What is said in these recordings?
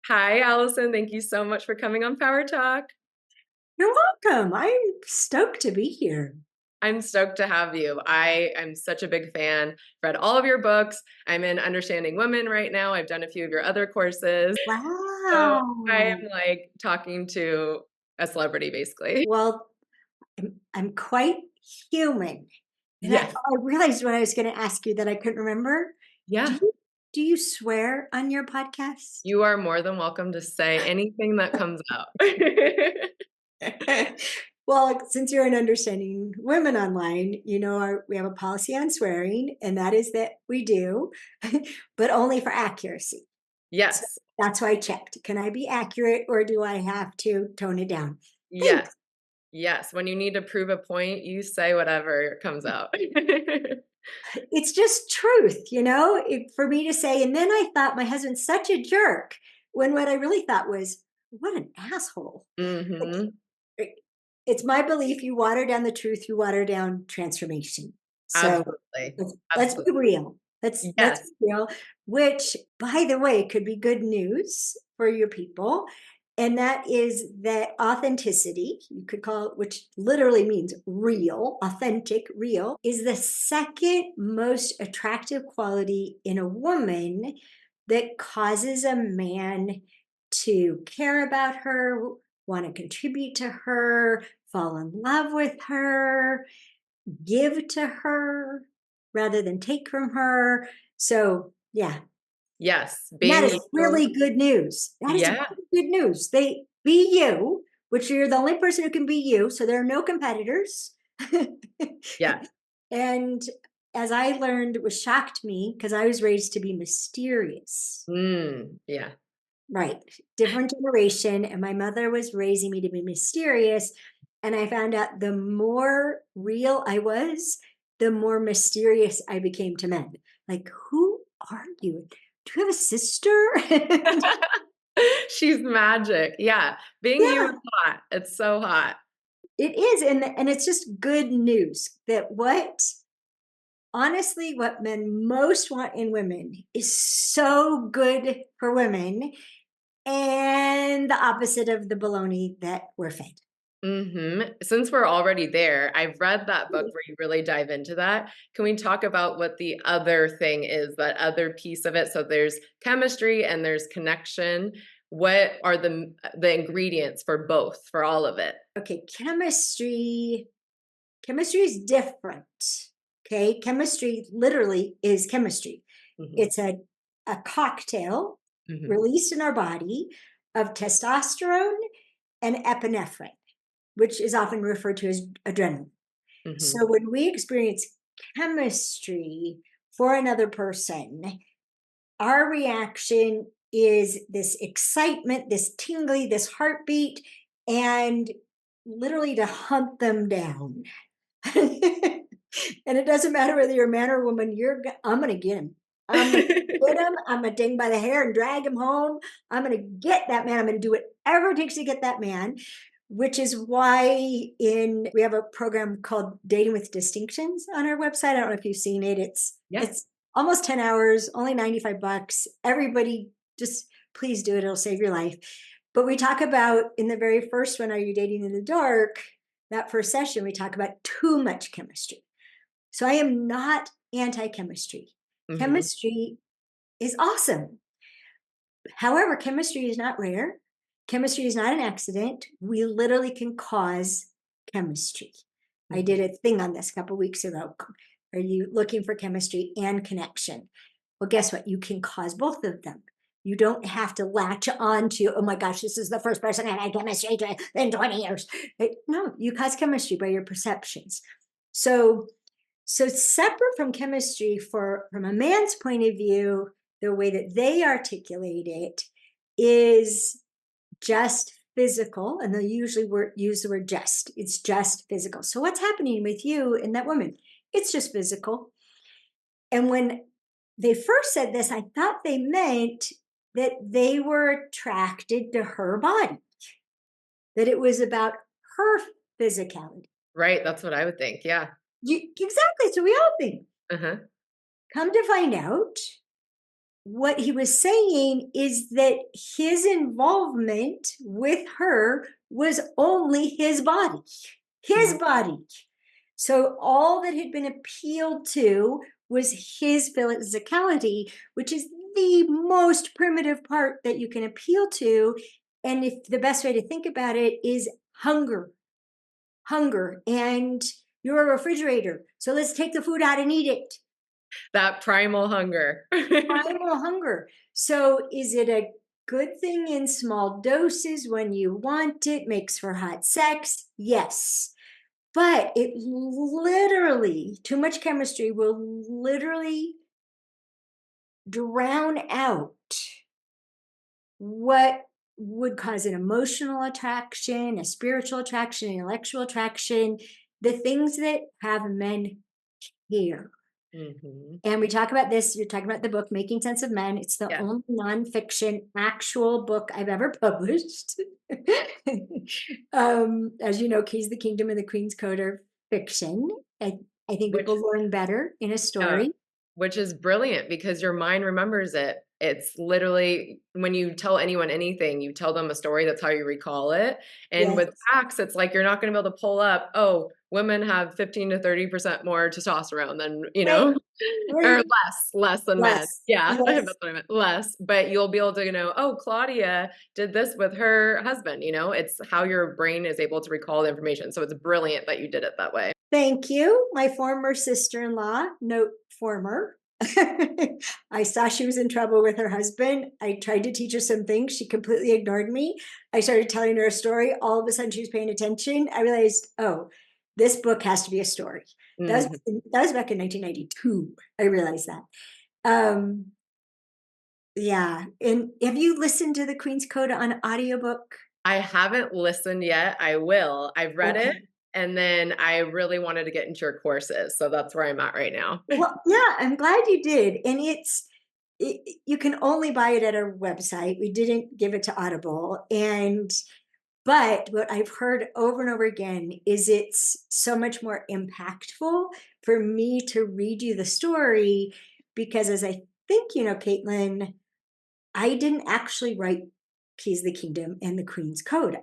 Hi, Allison. Thank you so much for coming on Power Talk. You're welcome. I'm stoked to be here. I'm stoked to have you. I am such a big fan. Read all of your books. I'm in Understanding Women right now. I've done a few of your other courses. So I Wow. am like talking to a celebrity, basically. Well, I'm quite human. And I Yes. realized what I was going to ask you that I couldn't remember. Do Yeah. you do you swear on your podcast? You are more than welcome to say anything that comes out. Well, since you're an understanding women online, we have a policy on swearing, and that is that we do, but only for accuracy. So Yes. that's why I checked. Can I be accurate or do I have to tone it down? Yes. Thanks. Yes. When you need to prove a point, you say whatever comes out. It's just truth, for me to say. And then I thought my husband's such a jerk when what I really thought was, what an asshole. Like, Hmm. it's my belief you water down the truth, you water down transformation. So Absolutely. let's be Absolutely. real. Let's Yes. be real, which, by the way, could be good news for your people. And that is that authenticity, you could call it, which literally means real, authentic, real, is the second most attractive quality in a woman that causes a man to care about her, want to contribute to her, fall in love with her, give to her rather than take from her. So, yeah, Yes. that Being is you. really good news. That is Yeah. really good news. They be you, which you're the only person who can be you. So there are no competitors. Yeah. And as I learned, what shocked me, because I was raised to be mysterious. Yeah. Right. Different generation. And my mother was raising me to be mysterious. And I found out the more real I was, the more mysterious I became to men. Like, who are you? Do you have a sister? She's magic. Yeah. Being you is Yeah, hot. It's so hot. it is. And it's just good news that honestly, what men most want in women is so good for women and the opposite of the baloney that we're fed. Since we're already there, I've read that book where you really dive into that. Can we talk about what the other thing is, that other piece of it? So there's chemistry and there's connection. What are the ingredients for both, for all of it? Okay, chemistry is different. Okay, chemistry literally is chemistry. Hmm. It's a cocktail Hmm. released in our body of testosterone and epinephrine, which is often referred to as adrenaline. Hmm. So when we experience chemistry for another person, our reaction is this excitement, this tingly, this heartbeat, and literally to hunt them down. And it doesn't matter whether you're a man or a woman, I'm going to get him. I'm going to get him. I'm going to take him by the hair and drag him home. I'm going to get that man. I'm going to do whatever it takes to get that man, which is why we have a program called Dating with Distinctions on our website. I don't know if you've seen it. Yeah. It's almost 10 hours, only $95. Everybody just please do it. It'll save your life. But we talk about in the very first one, Are You Dating in the Dark? That first session, we talk about too much chemistry. So I am not anti chemistry. Hmm. Chemistry is awesome. However, chemistry is not rare. Chemistry is not an accident. We literally can cause chemistry. I Hmm. did a thing on this a couple weeks ago. Are you looking for chemistry and connection? Well, guess what? You can cause both of them. You don't have to latch on to, oh my gosh, this is the first person I had chemistry in 20 years. No, you cause chemistry by your perceptions. So separate from chemistry from a man's point of view, the way that they articulate it is just physical, and they'll usually use the word just. It's just physical. So what's happening with you and that woman? It's just physical. And when they first said this, I thought they meant that they were attracted to her body, that it was about her physicality. Right. That's what I would think. Yeah. Exactly. So we all think. Uh-huh. Come to find out, what he was saying is that his involvement with her was only his body, his Mhm. body. So all that had been appealed to was his physicality, which is the most primitive part that you can appeal to. And if the best way to think about it is hunger, hunger, and you're a refrigerator. So let's take the food out and eat it. That primal hunger. Primal hunger. So is it a good thing in small doses when you want it, makes for hot sex? Yes. But it literally, too much chemistry will literally drown out what would cause an emotional attraction, a spiritual attraction, an intellectual attraction, the things that have men here. Mhm. And we talk about this, you're talking about the book, Making Sense of Men. It's the Yeah. only nonfiction actual book I've ever published. As you know, Keys, the Kingdom, and the Queen's Code are fiction. I think Which people learn better in a Yeah, story. which is brilliant because your mind remembers it. It's literally when you tell anyone anything, you tell them a story, that's how you recall it. And with Yes. facts, it's like you're not going to be able to pull up, oh, women have 15 to 30% more testosterone than, Right, or right. less than men. Less. Yeah, that's Yes. what I meant, less. But you'll be able to know, oh, Claudia did this with her husband. It's how your brain is able to recall the information. So it's brilliant that you did it that way. Thank you. My former sister-in-law, note former. I saw she was in trouble with her husband. I tried to teach her some things. She completely ignored me. I started telling her a story. All of a sudden, she was paying attention. I realized, oh, this book has to be a story. Mhm. That was back in 1992. I realized that. Um, yeah. And have you listened to the Queen's Code on audiobook? I haven't listened yet. I will. I've read it, Okay. and then I really wanted to get into your courses, so that's where I'm at right now. Well, yeah, I'm glad you did. And you can only buy it at our website. We didn't give it to Audible. But what I've heard over and over again is it's so much more impactful for me to read you the story because as I think you know, Caitlin, I didn't actually write Keys of the Kingdom and the Queen's Code.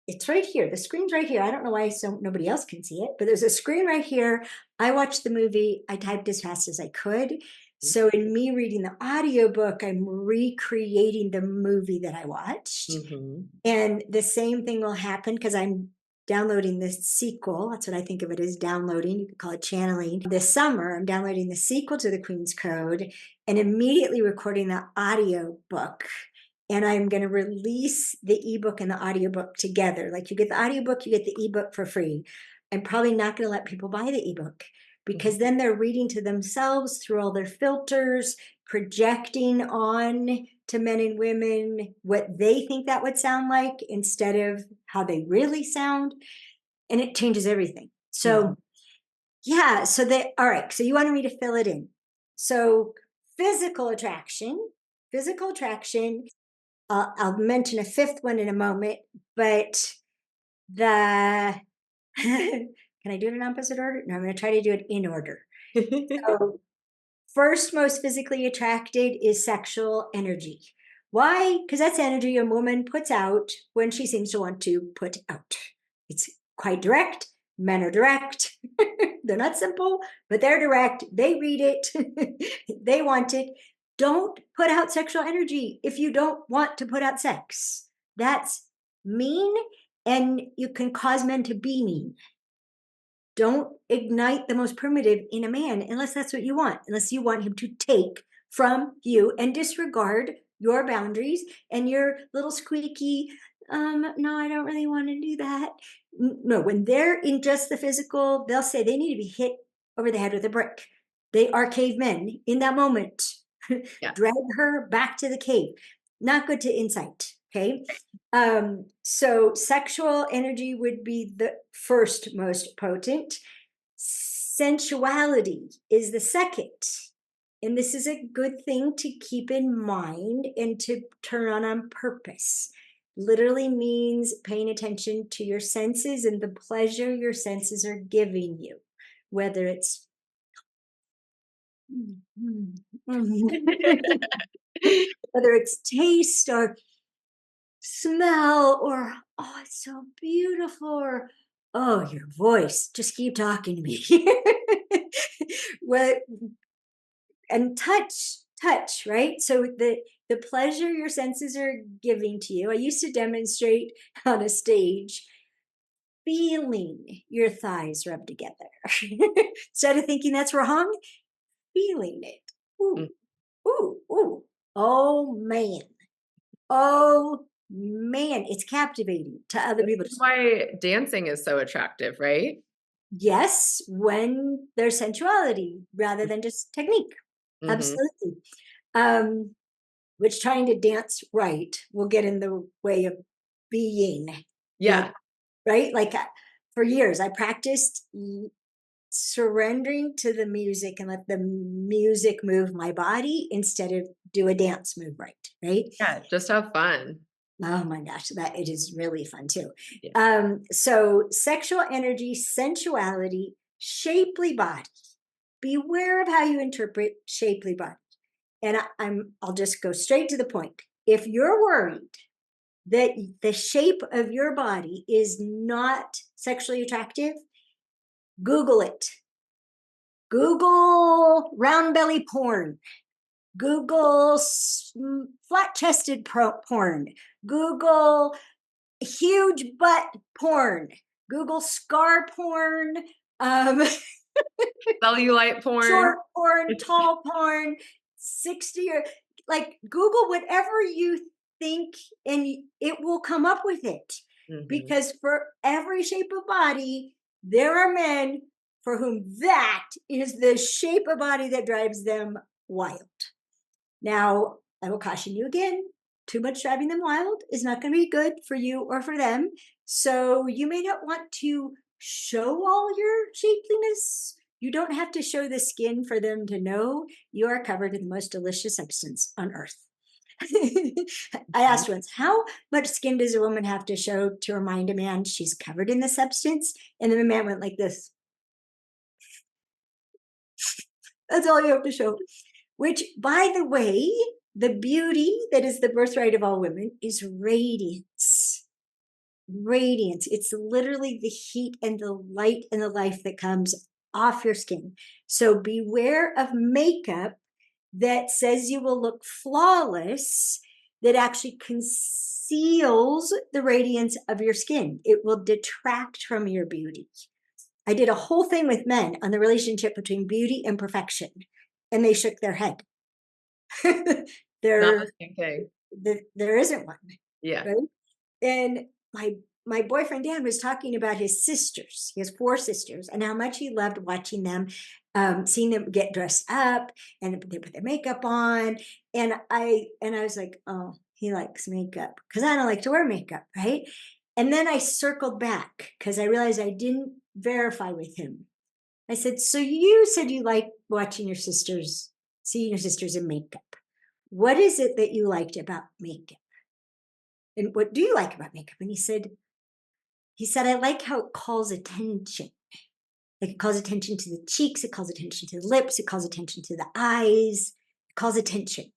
It's right here. The screen's right here. I don't know why nobody else can see it, but there's a screen right here. I watched the movie. I typed as fast as I could. So in me reading the audiobook, I'm recreating the movie that I watched. Mhm. And the same thing will happen because I'm downloading the sequel. That's what I think of it as downloading. You could call it channeling. This summer, I'm downloading the sequel to the Queen's Code and immediately recording the audio book. And I'm going to release the ebook and the audiobook together. Like you get the audiobook, you get the ebook for free. I'm probably not going to let people buy the ebook Mhm. because then they're reading to themselves through all their filters, projecting on to men and women what they think that would sound like instead of how they really sound. And it changes everything. Mhm. So, yeah. All right. So, you wanted me to fill it in. So, physical attraction, physical attraction. I'll mention a fifth one in a moment, but the, can I do it in opposite order? No, I'm going to try to do it in order. So, first most physically attracted is sexual energy. Why? Because that's energy a woman puts out when she seems to want to put out. It's quite direct. Men are direct. They're not simple, but they're direct. They read it. They want it. Don't put out sexual energy if you don't want to put out sex. That's mean, and you can cause men to be mean. Don't ignite the most primitive in a man unless that's what you want, unless you want him to take from you and disregard your boundaries and your little squeaky, no, I don't really want to do that. No, when they're in just the physical, they'll say they need to be hit over the head with a brick. They are cavemen in that moment. Drag Yes. her back to the cave. Not good to insight. Okay. So sexual energy would be the first most potent. Sensuality is the second. And this is a good thing to keep in mind and to turn on purpose. Literally means paying attention to your senses and the pleasure your senses are giving you, whether it's mm, mm. Whether it's taste or smell or, oh, it's so beautiful, or, oh, your voice, just keep talking to me. What, and touch, right? So the pleasure your senses are giving to you. I used to demonstrate on a stage feeling your thighs rub together. Instead of thinking that's wrong, feeling it. Ooh, Mm. ooh, ooh. Oh man. Oh man, it's captivating to other This people. is why dancing is so attractive, right? Yes, when there's sensuality rather than just technique. Mhm. Absolutely. Um, which trying to dance right will get in the way of being good, Yeah, right? Like for years, I practiced surrendering to the music and let the music move my body instead of do a dance move right, right? yeah, just have fun. Oh my gosh, that it is really fun too. Yeah. So sexual energy, sensuality, shapely body. Beware of how you interpret shapely body. And I'll just go straight to the point. If you're worried that the shape of your body is not sexually attractive, Google it. Google round belly porn. Google flat chested porn. Google huge butt porn. Google scar porn. Um, Cellulite porn. short porn, tall porn, 60 or like Google whatever you think and it will come up with it. Mhm. Because for every shape of body, there are men for whom that is the shape of body that drives them wild. Now, I will caution you again, too much driving them wild is not going to be good for you or for them. So you may not want to show all your shapeliness. You don't have to show the skin for them to know you are covered in the most delicious substance on earth. I Mhm. asked once, how much skin does a woman have to show to remind a man she's covered in the substance? And then the man went like this. That's all you have to show. Which, by the way, the beauty that is the birthright of all women is radiance. Radiance. It's literally the heat and the light and the life that comes off your skin. So beware of makeup that says you will look flawless, that actually conceals the radiance of your skin. It will detract from your beauty. I did a whole thing with men on the relationship between beauty and perfection, and they shook their head. Not there, the same thing. there isn't one, Yeah. right? And my boyfriend Dan was talking about his sisters. He has 4 sisters, and how much he loved watching them, seeing them get dressed up and they put their makeup on. And I was like, oh, he likes makeup because I don't like to wear makeup, right? And then I circled back because I realized I didn't verify with him. I said, so you said you like watching your sisters, seeing your sisters in makeup. What is it that you liked about makeup? And what do you like about makeup? And he said, I like how it calls attention. Like it calls attention to the cheeks, it calls attention to the lips, it calls attention to the eyes, it calls attention.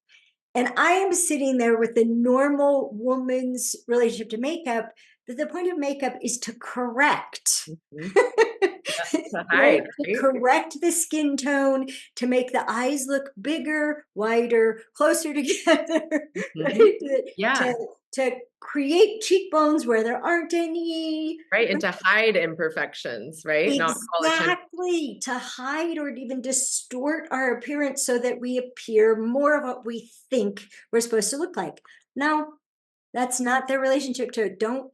And I am sitting there with the normal woman's relationship to makeup, that the point of makeup is to correct. Mhm. Yeah, to Right? hide, To right? correct the skin tone, to make the eyes look bigger, wider, closer together, Mhm. right? To, Yeah, to, to create cheekbones where there aren't any. right, and to hide imperfections, right? Not call attention. Exactly, to hide or even distort our appearance so that we appear more of what we think we're supposed to look like. No, that's not their relationship to it. Don't,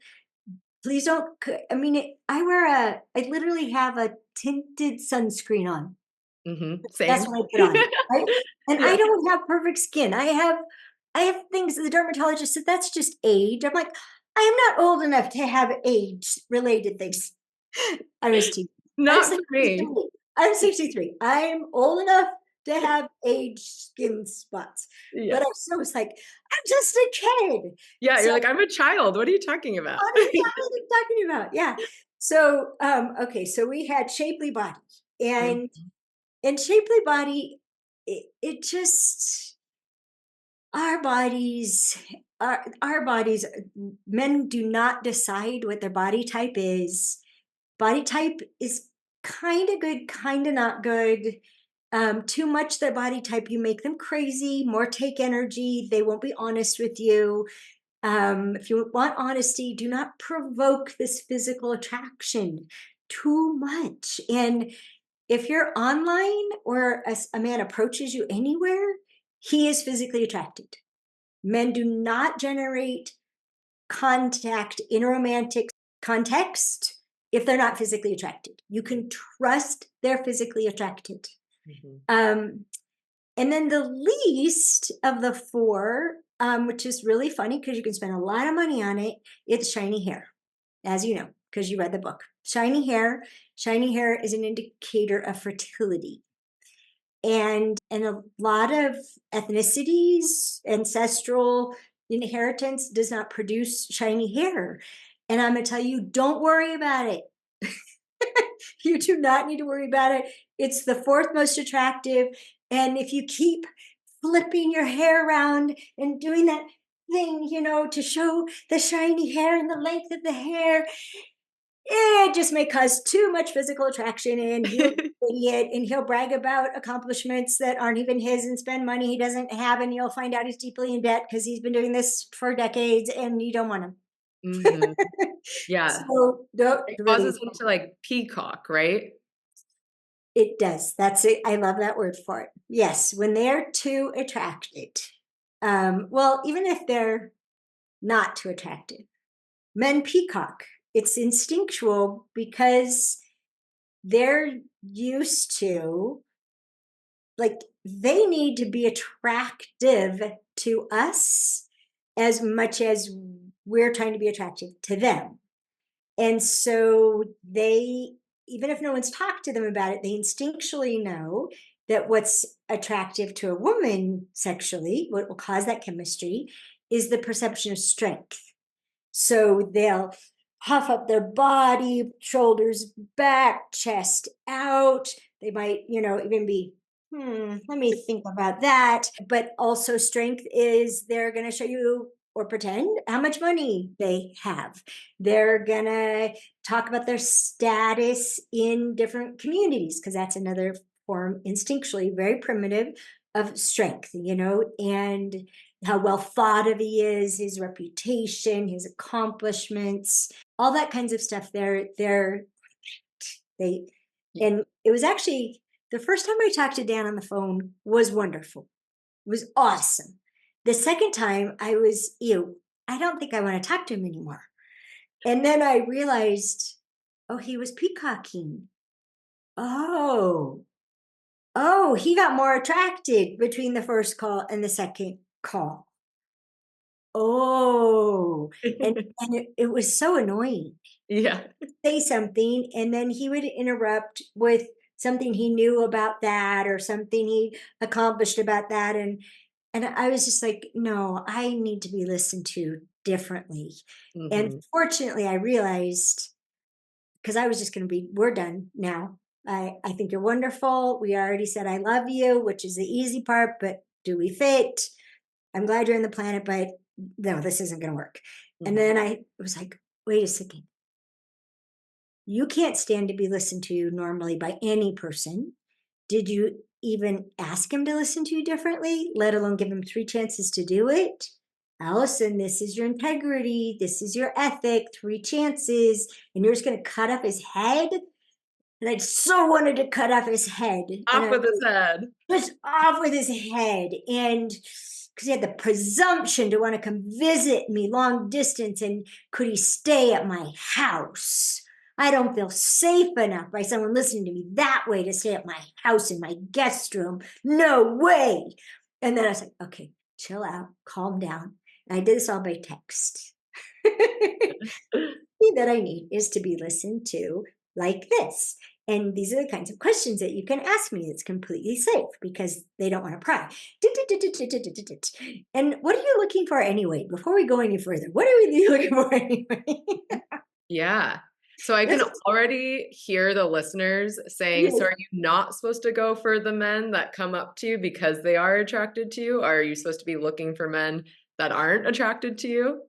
please don't. I mean, I literally have a tinted sunscreen on. Mhm. That's Same. what I put on, right? And I Yeah. don't have perfect skin. I have things that the dermatologist said that's just age. I'm like, I am not old enough to have age related things. I was teasing. I'm Not for me. 63. I'm 63. I'm old enough to have age skin spots. Yeah. But I still was like, I'm just a kid. Yeah, So you're like, "I'm a child. What are you talking about?" what are you talking about? Yeah. So okay, so we had shapely body. Mm. And shapely body, it just, our bodies, our bodies, men do not decide what their body type is. Body type is kind of good, kind of not good. Too much their body type, you make them crazy, more take energy, they won't be honest with you. If you want honesty, do not provoke this physical attraction too much. And if you're online or a man approaches you anywhere, he is physically attracted. Men do not generate contact in a romantic context if they're not physically attracted. You can trust they're physically attracted. Mhm. And then the least of the four, which is really funny because you can spend a lot of money on it, it's shiny hair, as you know, because you read the book. Shiny hair is an indicator of fertility. And a lot of ethnicities, ancestral inheritance does not produce shiny hair. And I'm going to tell you, don't worry about it. You do not need to worry about it. It's the fourth most attractive. And if you keep flipping your hair around and doing that thing, to show the shiny hair and the length of the hair, it just may cause too much physical attraction, and he'll be an idiot, and he'll brag about accomplishments that aren't even his and spend money he doesn't have, and you'll find out he's deeply in debt because he's been doing this for decades and you don't want him. Mhm. Yeah. So don't It really. causes him to, like, peacock, right? It does. That's it. I love that word for it. Yes, when they're too attracted. Well, even if they're not too attractive, men peacock. It's instinctual because they're used to, like, they need to be attractive to us as much as we're trying to be attractive to them. And so they, even if no one's talked to them about it, they instinctually know that what's attractive to a woman sexually, what will cause that chemistry, is the perception of strength. So they'll puff up their body, shoulders back, chest out. They might, even be, let me think about that. But also, strength is they're going to show you or pretend how much money they have. They're going to talk about their status in different communities, because that's another form, instinctually, very primitive, of strength, and how well thought of he is, his reputation, his accomplishments, all that kinds of stuff. They, and it was actually the first time I talked to Dan on the phone was wonderful. It was awesome. The second time I was, I don't think I want to talk to him anymore. And then I realized, oh, he was peacocking. Oh, he got more attracted between the first call and the second call. Oh, and it was so annoying. Yeah. Say something, and then he would interrupt with something he knew about that or something he accomplished about that, and I was just like, no, I need to be listened to differently. And Mhm. fortunately, I realized, because I was just going to be, we're done now. I think you're wonderful. We already said I love you, which is the easy part, but do we fit? I'm glad you're in the planet, but no, this isn't going to work. And Mhm. then I was like, wait a second. You can't stand to be listened to normally by any person. Did you even ask him to listen to you differently, let alone give him three chances to do it? Allison, this is your integrity. This is your ethic. Three chances. And you're just going to cut off his head? And I so wanted to cut off his head. And Off I with his head. was off with his head. And because he had the presumption to want to come visit me long distance, and could he stay at my house? I don't feel safe enough by someone listening to me that way to stay at my house in my guest room. No way. And then I was like, okay, chill out, calm down. And I did this all by text. Thing that I need is to be listened to like this. And these are the kinds of questions that you can ask me. It's completely safe because they don't want to pry. And what are you looking for anyway? Before we go any further, what are we looking for anyway? Yeah. So I can This already hear the listeners saying, so is are you not supposed to go for the men that come up to you because they are attracted to you? Or are you supposed to be looking for men that aren't attracted to you?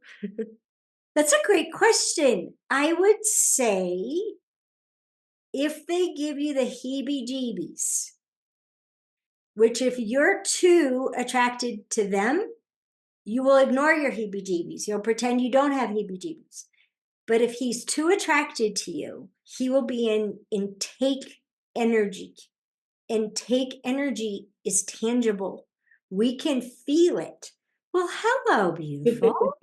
That's a great question. I would say if they give you the heebie-jeebies, which if you're too attracted to them, you will ignore your heebie-jeebies. You'll pretend you don't have heebie-jeebies. But if he's too attracted to you, he will be in take energy. And take energy is tangible. We can feel it. Well, hello, beautiful.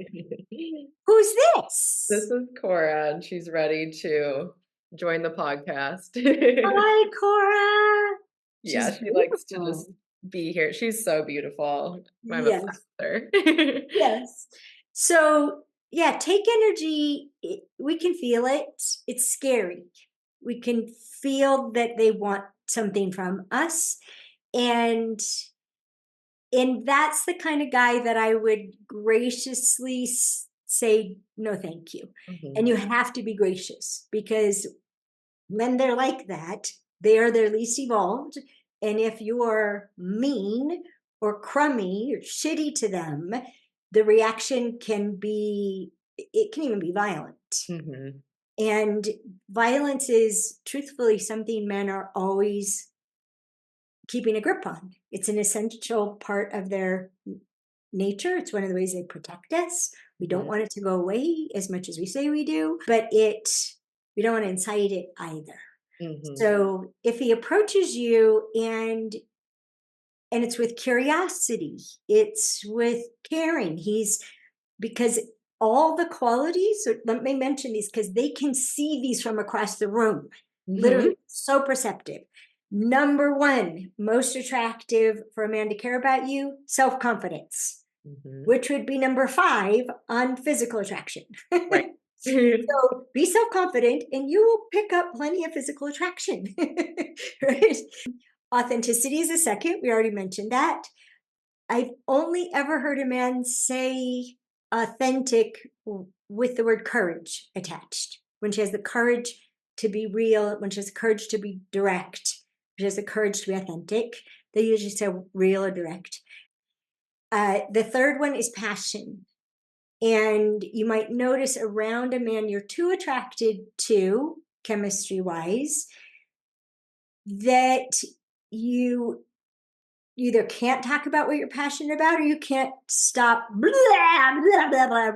Who's This this? is Cora, and she's ready to join the podcast. Hi, Cora. Yeah, She's she likes to just beautiful. be here. She's so beautiful. I'm obsessed Yes, with her. yes. So, yeah, take energy. We can feel it. It's scary. We can feel that they want something from us. And that's the kind of guy that I would graciously say no thank you. And Mhm, you have to be gracious, because when they're like that, they are their least evolved. And if you're mean or crummy or shitty to them, the reaction can be, it can even be violent. mhm, And violence is truthfully something men are always keeping a grip on. It's an essential part of their nature. It's one of the ways they protect us. We don't mhm, want it to go away as much as we say we do, but we don't want to incite it either. mhm, So if he approaches you and it's with curiosity, it's with caring, because all the qualities, so let me mention these because they can see these from across the room. mhm, Literally so perceptive. Number one, most attractive for a man to care about you, self-confidence, mhm. which would be number 5 on physical attraction. Right. So be self-confident and you will pick up plenty of physical attraction. Right? Authenticity is a second. We already mentioned that. I've only ever heard a man say authentic with the word courage attached. When she has the courage to be real, when she has the courage to be direct, when she has the courage to be authentic, they usually say real or direct. The third one is passion. And you might notice around a man you're too attracted to, chemistry wise, that you either can't talk about what you're passionate about, or you can't stop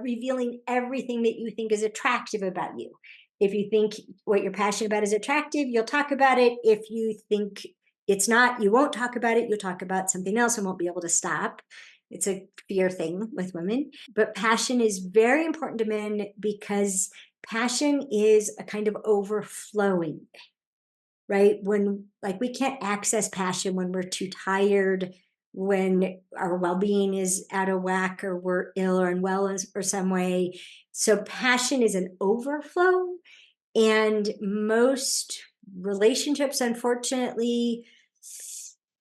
revealing everything that you think is attractive about you. If you think what you're passionate about is attractive, you'll talk about it. If you think it's not, you won't talk about it. You'll talk about something else and won't be able to stop. It's a fear thing with women. But passion is very important to men because passion is a kind of overflowing, right? When, like, we can't access passion when we're too tired, when our well-being is out of whack, or we're ill or unwell or some way. So passion is an overflow, and most relationships, unfortunately,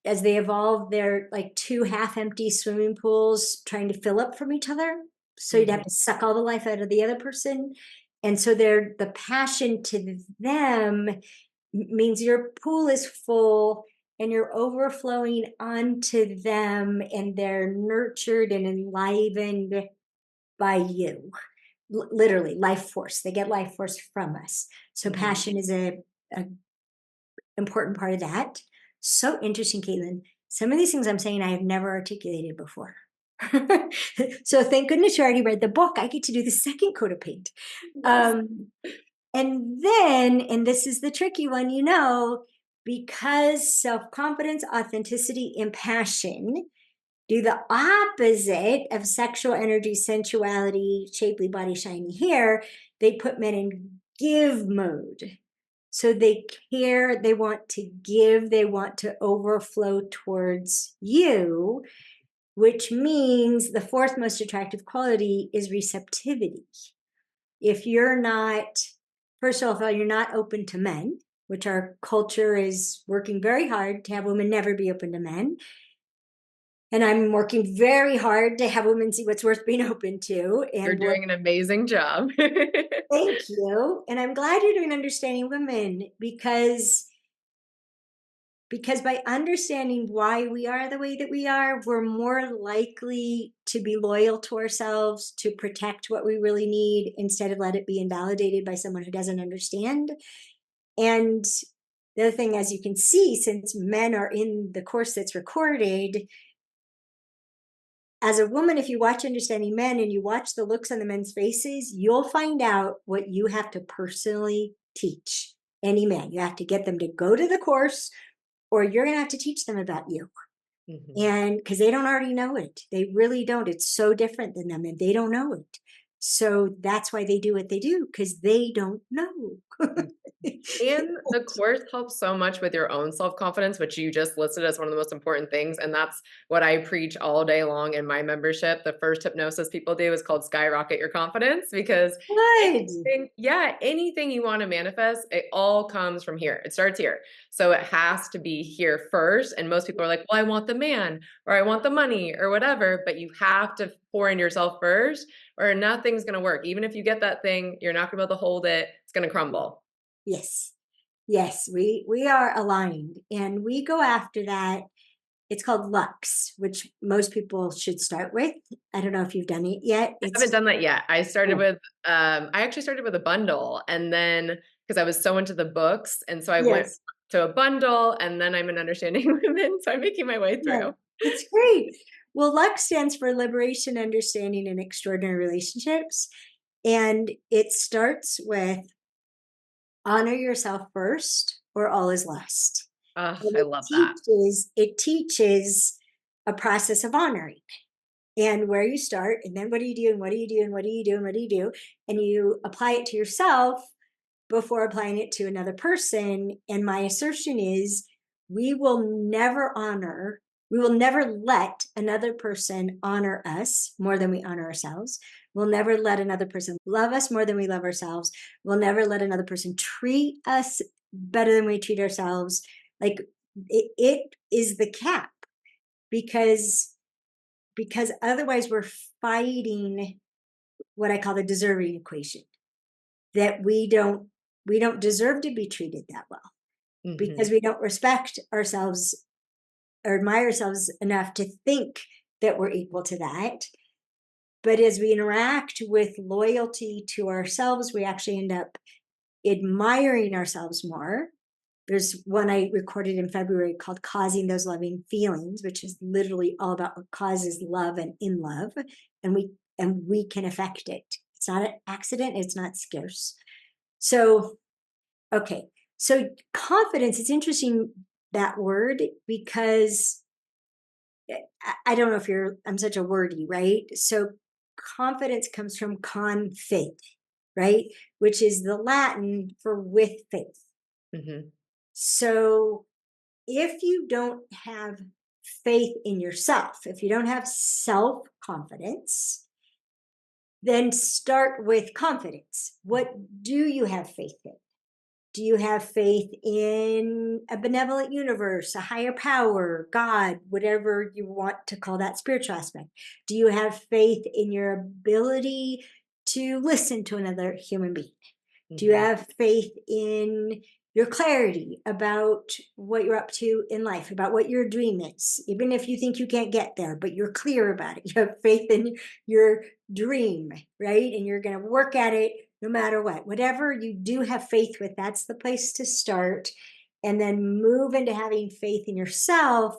as they evolve, they're like two half-empty swimming pools trying to fill up from each other. So you'd have Mhm, to suck all the life out of the other person. And so the passion to them means your pool is full and you're overflowing onto them, and they're nurtured and enlivened by you. Literally life force. They get life force from us. So mhm. passion is a important part of that. So interesting, Caitlin. Some of these things I'm saying I have never articulated before. So thank goodness you already read the book. I get to do the second coat of paint. Yes. Um, and then, and this is the tricky one, because self-confidence, authenticity, and passion do the opposite of sexual energy, sensuality, shapely body, shiny hair, they put men in give mode. So they care, they want to give, they want to overflow towards you, which means the fourth most attractive quality is receptivity. If you're not, first of all, you're not open to men, which our culture is working very hard to have women never be open to men. And I'm working very hard to have women see what's worth being open to. You're And doing an amazing job. thank you. And I'm glad you're doing Understanding Women because by understanding why we are the way that we are, we're more likely to be loyal to ourselves, to protect what we really need instead of let it be invalidated by someone who doesn't understand. And the other thing, as you can see, since men are in the course that's recorded, as a woman, if you watch Understanding Men and you watch the looks on the men's faces, you'll find out what you have to personally teach any man. You have to get them to go to the course, or you're going to have to teach them about you. Mhm. And because they don't already know it, they really don't. It's so different than them and they don't know it. So that's why they do what they do, because they don't know. And the course helps so much with your own self-confidence, which you just listed as one of the most important things. And that's what I preach all day long in my membership. The first hypnosis people do is called Skyrocket Your Confidence, because Good. anything you want to manifest, it all comes from here. It starts here. So it has to be here first. And most people are like, well, I want the man, or I want the money, or whatever. But you have to pour in yourself first, or nothing's going to work. Even if you get that thing, you're not going to be able to hold it. It's going to crumble. Yes. Yes, we are aligned and we go after that. It's called Lux, which most people should start with. I don't know if you've done it yet. I haven't It's done that yet. oh, I actually started with a bundle, and then because I was so into the books, and so I went yes. to a bundle, and then I'm an Understanding Women, so I'm making my way Yeah, through. it's great. Well, Lux stands for Liberation, Understanding, and Extraordinary Relationships. And it starts with honor yourself first, or all is lost. Oh, And I love that. it teaches a process of honoring and where you start, and then what do you do, and what do you do, and what do you do, and what do you do, and you apply it to yourself before applying it to another person. And my assertion is we will never honor, we will never let another person honor us more than we honor ourselves. We'll never let another person love us more than we love ourselves. We'll never let another person treat us better than we treat ourselves. Like it is the cap, because otherwise we're fighting what I call the deserving equation, that we don't deserve to be treated that well Mhm. because we don't respect ourselves or admire ourselves enough to think that we're equal to that. But as we interact with loyalty to ourselves, we actually end up admiring ourselves more. There's one I recorded in February called Causing Those Loving Feelings, which is literally all about what causes love and in love. And we can affect it. It's not an accident, it's not scarce. So, okay. So confidence, it's interesting that word because I don't know if I'm such a wordy, right? So confidence comes from con faith, right? Which is the Latin for with faith. Mhm. So if you don't have faith in yourself, if you don't have self confidence, then start with confidence. What do you have faith in? Do you have faith in a benevolent universe, a higher power, God, whatever you want to call that spiritual aspect? Do you have faith in your ability to listen to another human being? Do you Mhm. have faith in your clarity about what you're up to in life, about what your dream is, even if you think you can't get there, but you're clear about it? You have faith in your dream, right? And you're going to work at it no matter what. Whatever you do have faith with, that's the place to start. And then move into having faith in yourself.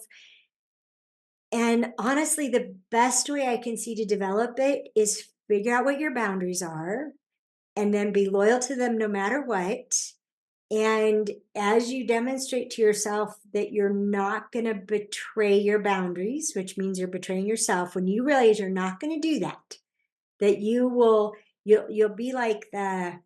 And honestly, the best way I can see to develop it is figure out what your boundaries are and then be loyal to them no matter what. And as you demonstrate to yourself that you're not going to betray your boundaries, which means you're betraying yourself, when you realize you're not going to do that, that you'll be like the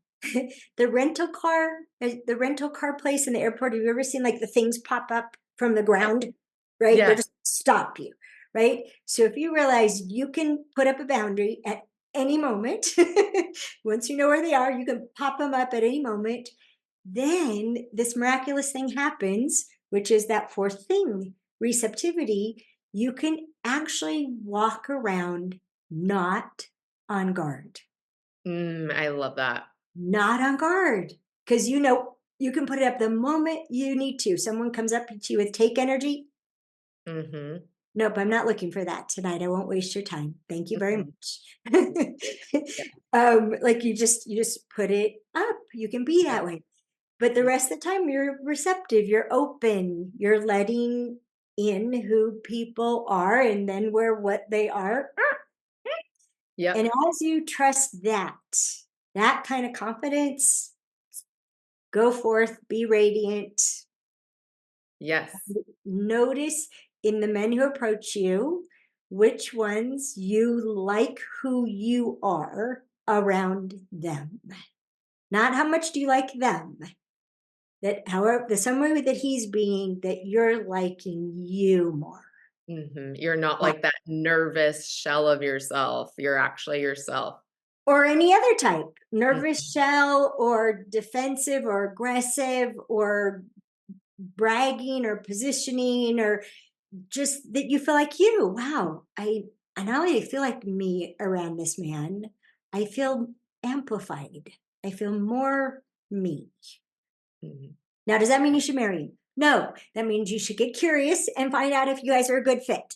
the rental car place in the airport. Have you ever seen like the things pop up from the ground, right? They're Yes. just stop you, right? So if you realize you can put up a boundary at any moment, once you know where they are, you can pop them up at any moment. Then this miraculous thing happens, which is that fourth thing, receptivity. you can actually walk around not on guard. I love that. Not on guard. Because you know you can put it up the moment you need to. Someone comes up to you with take energy. Mhm. Nope, I'm not looking for that tonight. I won't waste your time. Thank you very Mhm. much. Yeah. Like you just put it up. You can be Yep. that way. But the rest of the time you're receptive, you're open, you're letting in who people are and then where what they are. And Yep. as you trust that kind of confidence, go forth, be radiant. Yes. Notice in the men who approach you, which ones you like who you are around them. Not how much do you like them. That however, the some way that he's being, that you're liking you more. You're not That- like that nervous shell of yourself. You're actually yourself. Or any other type, nervous Mhm. shell or defensive or aggressive or bragging or positioning or just that you feel like you. Wow, I not only feel like me around this man, I feel amplified. I feel more me. Mhm. Now, does that mean you should marry him? No, that means you should get curious and find out if you guys are a good fit.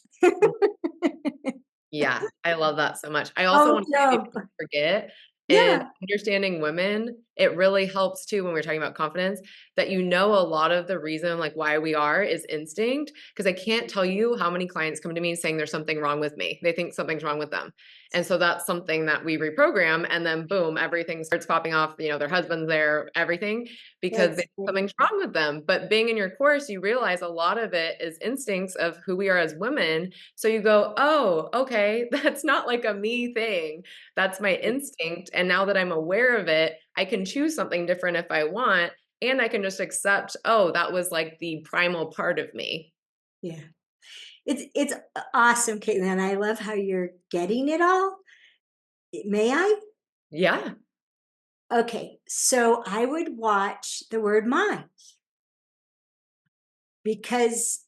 Yeah, I love that so much. I also Oh, want to say jump. before I forget, in Yeah, understanding women, it really helps too when we're talking about confidence that you know a lot of the reason like why we are is instinct. Because I can't tell you how many clients come to me saying there's something wrong with me. They think something's wrong with them. And so that's something that we reprogram and then boom, everything starts popping off, their husband's there, everything because they that's think something's wrong with them. But being in your course, you realize a lot of it is instincts of who we are as women so you go, oh, okay, that's not like a me thing. That's my instinct. And now that I'm aware of it, I can choose something different if I want. And I can just accept, oh, that was like the primal part of me. yeah. It's awesome, Caitlin. I love how you're getting it all. May I? Yeah. Okay, so I would watch the word mind because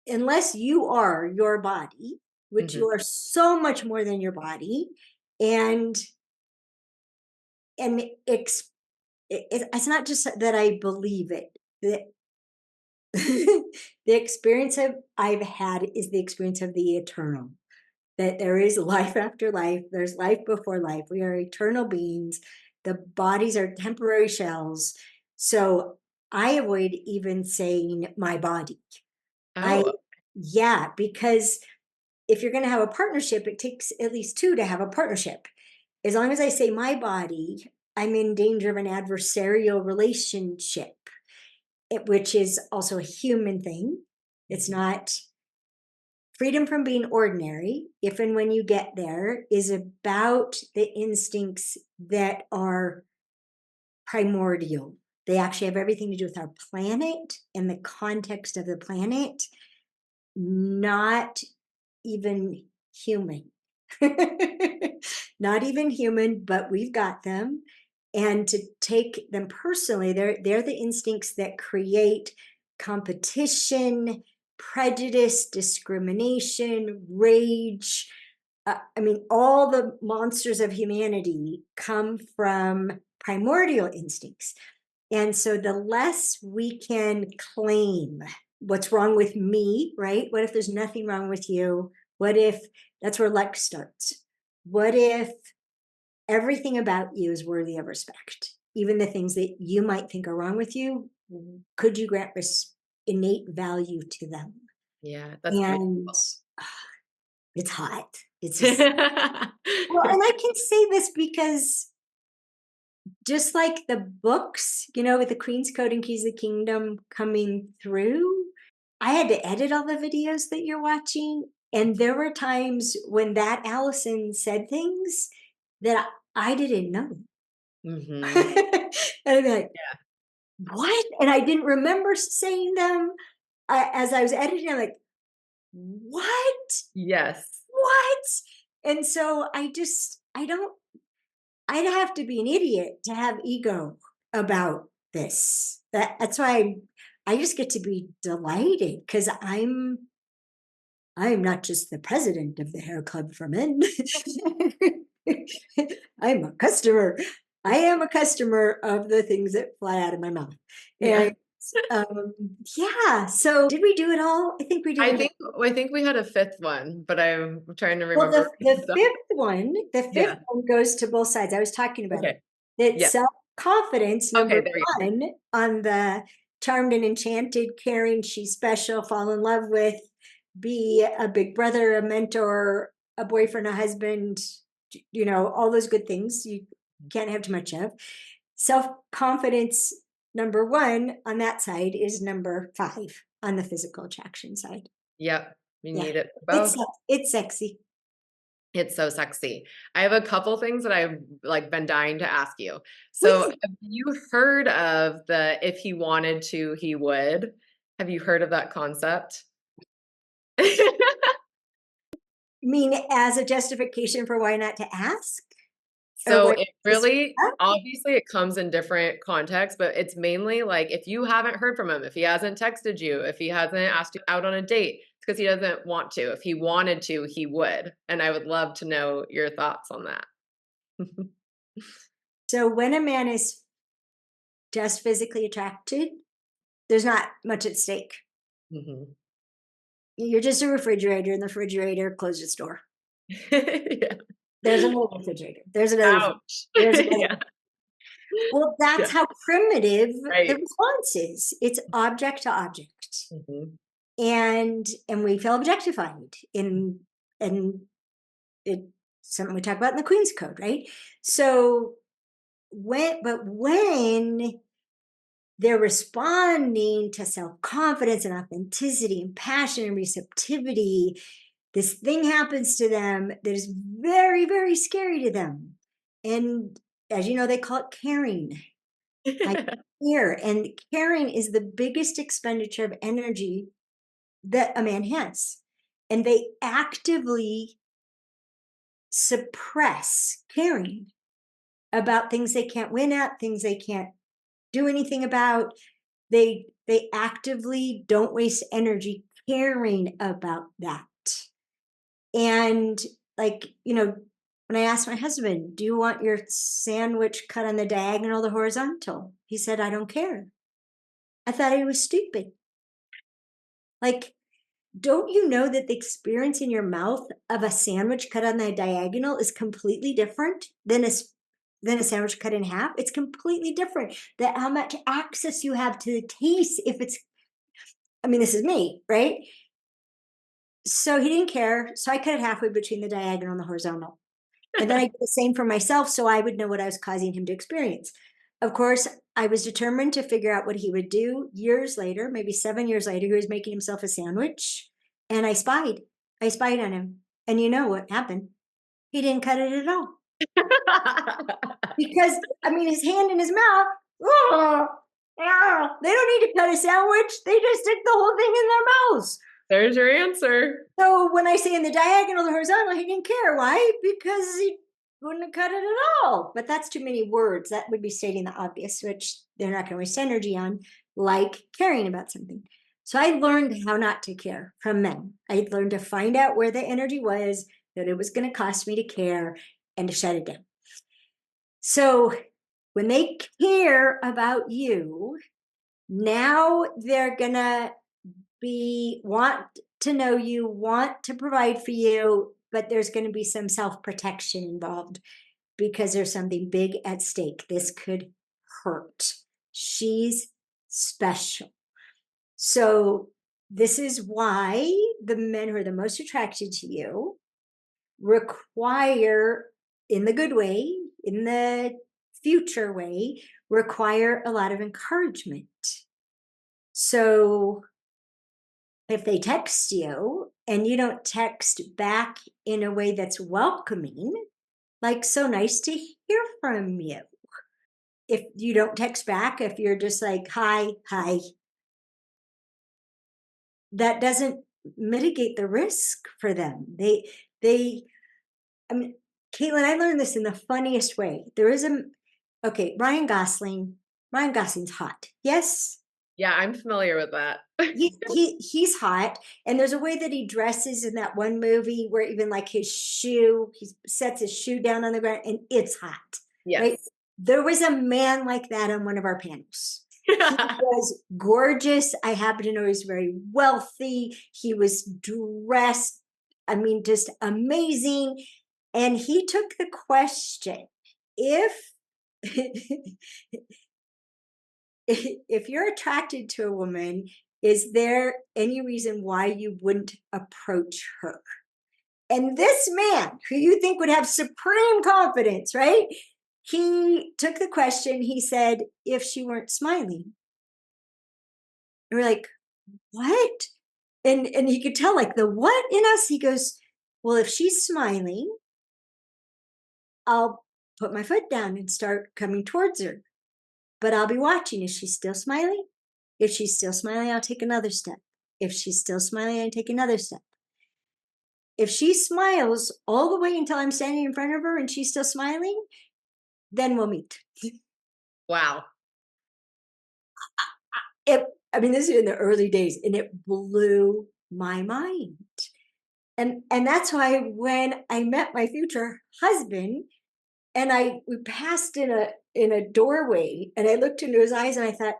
unless you are your body, which Hmm. you are so much more than your body, and and it's not just that I believe it. The, the experience of I've had is the experience of the eternal. That there is life after life. There's life before life. We are eternal beings. The bodies are temporary shells. So I avoid even saying my body. I Oh, Yeah, because if you're going to have a partnership, it takes at least two to have a partnership. As long as I say my body, I'm in danger of an adversarial relationship, which is also a human thing. It's mhm. not freedom from being ordinary, if and when you get there, is about the instincts that are primordial. They actually have everything to do with our planet and the context of the planet, not even human. Not even human, but we've got them. And to take them personally, they're the instincts that create competition, prejudice, discrimination, rage. I mean, all the monsters of humanity come from primordial instincts. And so the less we can claim what's wrong with me, right? What if there's nothing wrong with you? What if that's where luck starts? What if everything about you is worthy of respect? Even the things that you might think are wrong with you, could you grant innate value to them? Yeah, that's beautiful. And it's hot. It's just, well, and I can say this because just like the books, with the Queen's Code and Keys of the Kingdom coming through, I had to edit all the videos that you're watching. And there were times when that Allison said things that I didn't know. Hmm. And I'd be like, what? And I didn't remember saying them. As I was editing, I'm like, what? Yes. What? And so I don't, I'd have to be an idiot to have ego about this. That's why I just get to be delighted because I'm not just the president of the hair club for men. I'm a customer. I am a customer of the things that fly out of my mouth. Yeah. And yeah, so did we do it all? I think we I did. think I think we had a fifth one, but I'm trying to Well, remember. the fifth Yeah. one goes to both sides. I was talking about it. Okay. That Yeah. self-confidence, Okay, number there we go. one, on the charmed and enchanted, caring, she's special, fall in love with, be a big brother, a mentor, a boyfriend, a husband, all those good things you can't have too much of. Self-confidence, number one, on that side is number five on the physical attraction side. Yep. We Yeah. need it for It's both. it's sexy. It's so sexy. I have a couple things that I've like been dying to ask you. So, Please. have you heard of the if he wanted to, he would? Have you heard of that concept? Mean as a justification for why not to ask? Or So what it is really obviously it comes in different contexts, but it's mainly like if you haven't heard from him, if he hasn't texted you, if he hasn't asked you out on a date, it's because he doesn't want to. If he wanted to, he would. And I would love to know your thoughts on that. so when a man is just physically attracted, there's not much at stake. Mhm. You're just a refrigerator, and the refrigerator closed its door. Yeah. There's another refrigerator. There's another. Ouch. There's another. Yeah. Well, Yeah. that's how primitive the Right. response is. It's object to object, Mhm. and we feel objectified in and it something we talk about in the Queen's Code, right? So when they're responding to self-confidence and authenticity and passion and receptivity, this thing happens to them that is very, very scary to them. And as you know, they call it caring. I care. And caring is the biggest expenditure of energy that a man has. And they actively suppress caring about things they can't win at, things they can't do anything about. They actively don't waste energy caring about that. And like, when I asked my husband, do you want your sandwich cut on the diagonal or the horizontal? He said, I don't care. I thought he was stupid. Like, don't you know that the experience in your mouth of a sandwich cut on the diagonal is completely different than a sandwich cut in half? It's completely different. That how much access you have to the taste if it's, I mean, this is me, right? So he didn't care. So I cut it halfway between the diagonal and the horizontal. And then I did the same for myself so I would know what I was causing him to experience. Of course, I was determined to figure out what he would do. Years later, maybe 7 years later, he was making himself a sandwich. And I spied. I spied on him. And you know what happened? He didn't cut it at all. Because, I mean, his hand in his mouth, oh, they don't need to cut a sandwich. They just stick the whole thing in their mouths. There's your answer. So when I say in the diagonal or horizontal, he didn't care. Why? Because he wouldn't have cut it at all. But that's too many words. That would be stating the obvious, which they're not going to waste energy on, like caring about something. So I learned how not to care from men. I learned to find out where the energy was, that it was going to cost me to care, and to shut it down. So when they care about you, now they're going to want to know you, want to provide for you, but there's going to be some self-protection involved because there's something big at stake. This could hurt. She's special. So this is why the men who are the most attracted to you require, in the good way, in the future way, require a lot of encouragement. So if they text you and you don't text back in a way that's welcoming, like, so nice to hear from you. If you don't text back, if you're just like, hi, hi, that doesn't mitigate the risk for them. I mean, Caitlin, I learned this in the funniest way. Okay, Ryan Gosling's hot. Yes, Yeah, I'm familiar with that. He's hot, and there's a way that he dresses in that one movie where even like his shoe, he sets his shoe down on the ground, and it's hot, right? Yes. There was a man like that on one of our panels. He was gorgeous. I happen to know he's very wealthy. He was dressed, I mean, just amazing. And he took the question, if if you're attracted to a woman, is there any reason why you wouldn't approach her? And this man, who you think would have supreme confidence, right? He took the question. He said, if she weren't smiling. And we're like, what? And he could tell like the what in us. He goes, well, if she's smiling, I'll put my foot down and start coming towards her. But I'll be watching. Is she still smiling? If she's still smiling, I'll take another step. If she's still smiling, I take another step. If she smiles all the way until I'm standing in front of her and she's still smiling, then we'll meet. Wow. I mean, this is in the early days, and it blew my mind. And that's why when I met my future husband, and we passed in a doorway, and I looked into his eyes, and I thought,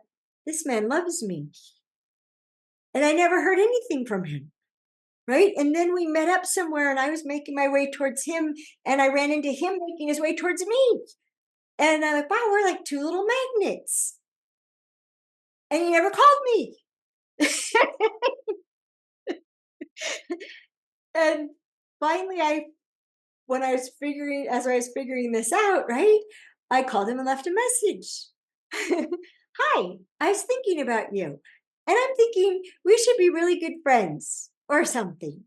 this man loves me. And I never heard anything from him. Right. And then we met up somewhere, and I was making my way towards him, and I ran into him making his way towards me. And I'm like, wow, we're like two little magnets. And he never called me. And finally, as I was figuring this out, right, I called him and left a message. Hi, I was thinking about you. And I'm thinking we should be really good friends or something.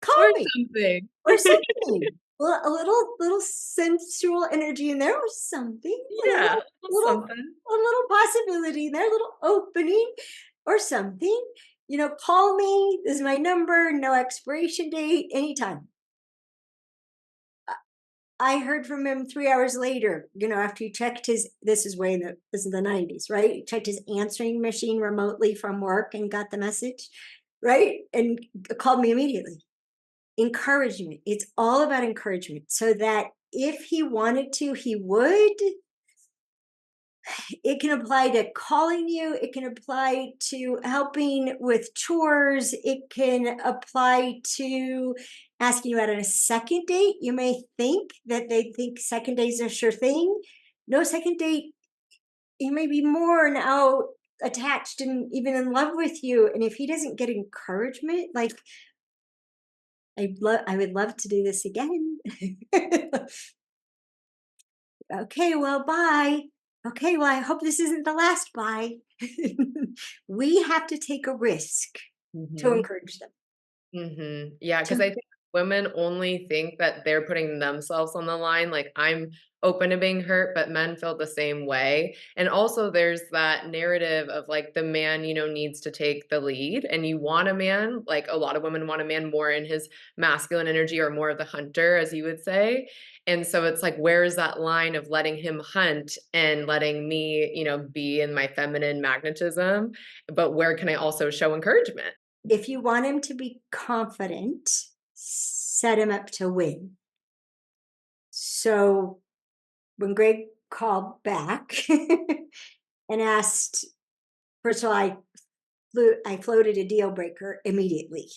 Or Call me. something. Or something. Well, a little sensual energy in there, or something. You know, Yeah, little something. a little possibility in there, a little opening, or something. You know, call me. This is my number. No expiration date. Anytime. I heard from him 3 hours later. You know, after he checked his. This is the 90s, right? He checked his answering machine remotely from work and got the message, right? And called me immediately. Encouragement. It's all about encouragement, so that if he wanted to, he would. It can apply to calling you, it can apply to helping with chores, it can apply to asking you out on a second date. You may think that they think second date's a sure thing. No, second date, he may be more now attached and even in love with you. And if he doesn't get encouragement, like, I would love to do this again. Okay, well, bye. Okay, well, I hope this isn't the last bye. We have to take a risk to Mhm. encourage them. Yeah, because To I think women only think that they're putting themselves on the line, like, I'm open to being hurt, but men feel the same way, and also there's that narrative of, like, the man, needs to take the lead, and you want a man like, a lot of women want a man more in his masculine energy or more of the hunter, as you would say, and so it's like, where is that line of letting him hunt and letting me, be in my feminine magnetism, but where can I also show encouragement? if you want him to be confident, set him up to win. So when Greg called back and asked, first of all, I floated a deal breaker immediately.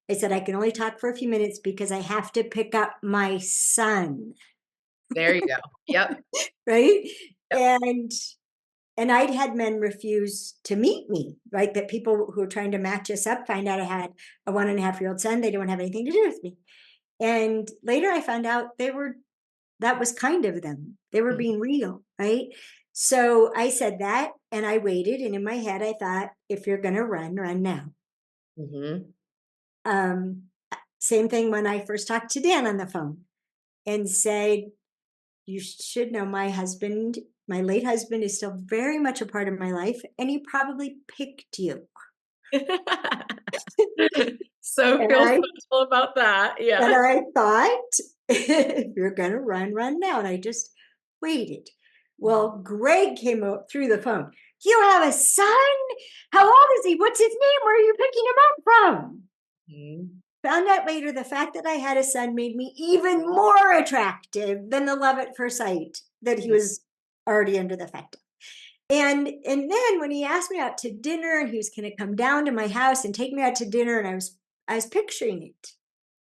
I said I can only talk for a few minutes because I have to pick up my son. There you go. Yep. Right. Yep. And I'd had men refuse to meet me, right? That people who were trying to match us up find out I had a 1.5-year-old son. They don't have anything to do with me. And later I found out that was kind of them. They were being real, right? So I said that, and I waited. And in my head, I thought, if you're going to run, run now. Mhm. Um, Same thing when I first talked to Dan on the phone and said, you should know my late husband is still very much a part of my life, and he probably picked you. So And feel I special about that. and Yeah. I thought, if you're gonna run, run now. And I just waited. Well, Greg came up through the phone. You have a son? How old is he? What's his name? Where are you picking him up from? Mhm. Found out later the fact that I had a son made me even more attractive than the love at first sight that he was already under the effect of. And then when he asked me out to dinner and he was going to come down to my house and take me out to dinner, and I was picturing it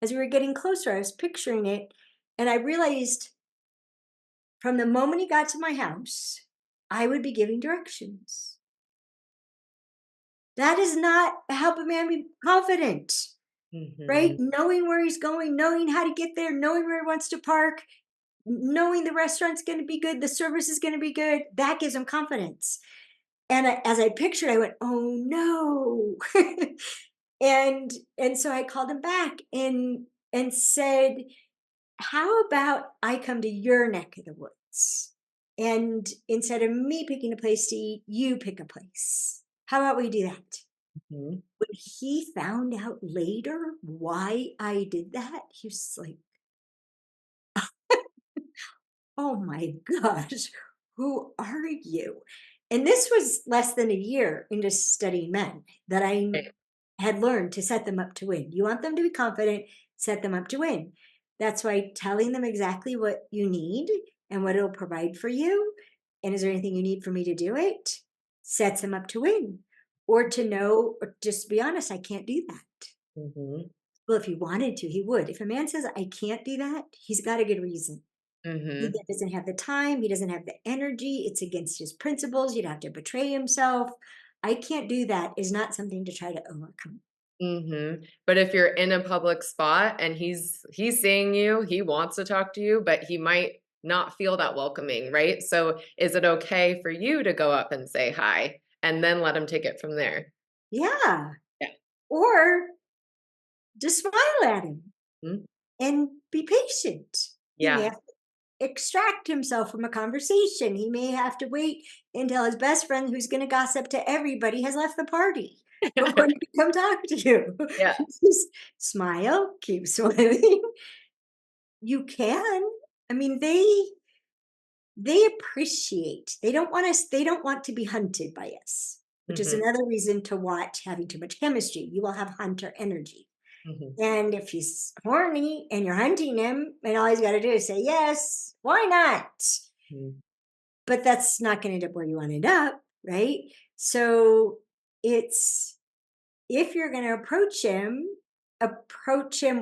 as we were getting closer. I was picturing it, and I realized from the moment he got to my house, I would be giving directions. That does not help a man be confident, right? Mhm. Knowing where he's going, knowing how to get there, knowing where he wants to park, knowing the restaurant's going to be good, the service is going to be good, that gives him confidence. And as I pictured, I went, "Oh no!" and so I called him back and said, "How about I come to your neck of the woods, and instead of me picking a place to eat, you pick a place. How about we do that?" Mhm. When he found out later why I did that, he was like, "Oh my gosh, who are you?" And this was less than a year into studying men that I Right. had learned to set them up to win. You want them to be confident, set them up to win. That's why telling them exactly what you need and what it'll provide for you, and is there anything you need for me to do it, sets them up to win. Or to know, or just be honest, I can't do that. Mhm. Well, if he wanted to, he would. If a man says, I can't do that, he's got a good reason. He Mhm. doesn't have the time, he doesn't have the energy, it's against his principles, you'd have to betray himself. I can't do that is not something to try to overcome. Mhm. But if you're in a public spot and he's seeing you, he wants to talk to you, but he might not feel that welcoming, right? So is it okay for you to go up and say hi and then let him take it from there? Yeah. Yeah. Or just smile at him Mhm. and be patient. He may Yeah. have to extract himself from a conversation. He may have to wait until his best friend, who's going to gossip to everybody, has left the party before he can come talk to you. Yeah. Just smile, keep smiling. You can. I mean, they appreciate. They don't want to be hunted by us, which is Mhm. another reason to watch having too much chemistry. You will have hunter energy. Mhm. And if he's horny and you're hunting him, and all he's got to do is say yes, why not? Mhm. But that's not going to end up where you want to end up, right? So it's, if you're going to approach him